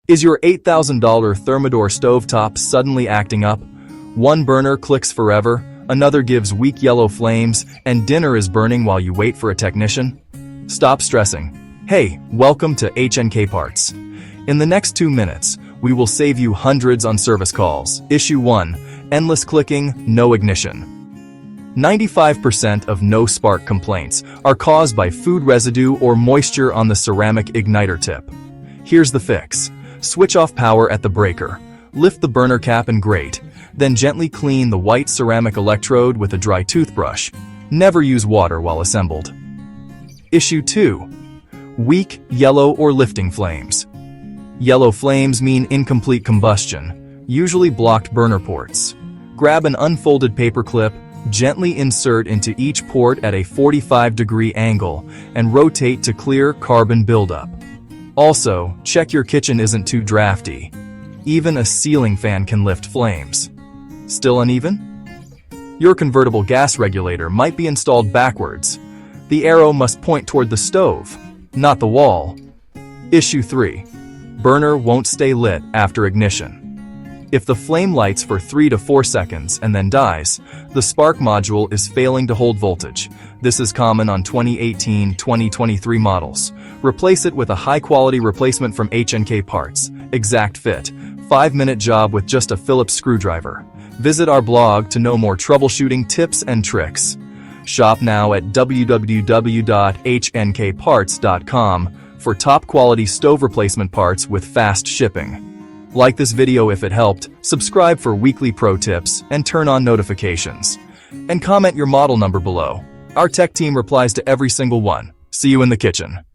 Is your $8,000 Thermador stovetop suddenly acting up? One burner clicks forever, another gives weak yellow flames, and dinner is burning while you wait for a technician? Stop stressing. Hey, welcome to HnK Parts. In the next 2 minutes, we will save you hundreds on service calls. Issue 1. Endless clicking, no ignition. 95% of no spark complaints are caused by food residue or moisture on the ceramic igniter tip. Here's the fix. Switch off power at the breaker. Lift the burner cap and grate. Then gently clean the white ceramic electrode with a dry toothbrush. Never use water while assembled. Issue 2. Weak, yellow, or lifting flames. Yellow flames mean incomplete combustion, usually blocked burner ports. Grab an unfolded paper clip, gently insert into each port at a 45-degree angle, and rotate to clear carbon buildup. Also, check your kitchen isn't too drafty. Even a ceiling fan can lift flames. Still uneven? Your convertible gas regulator might be installed backwards. The arrow must point toward the stove, not the wall. Issue 3. Burner won't stay lit after ignition. If the flame lights for 3 to 4 seconds and then dies, the spark module is failing to hold voltage. This is common on 2018-2023 models. Replace it with a high-quality replacement from HnK Parts. Exact fit. 5-minute job with just a Phillips screwdriver. Visit our blog to know more troubleshooting tips and tricks. Shop now at www.hnkparts.com for top-quality stove replacement parts with fast shipping. Like this video if it helped, subscribe for weekly pro tips, and turn on notifications. And comment your model number below. Our tech team replies to every single one. See you in the kitchen.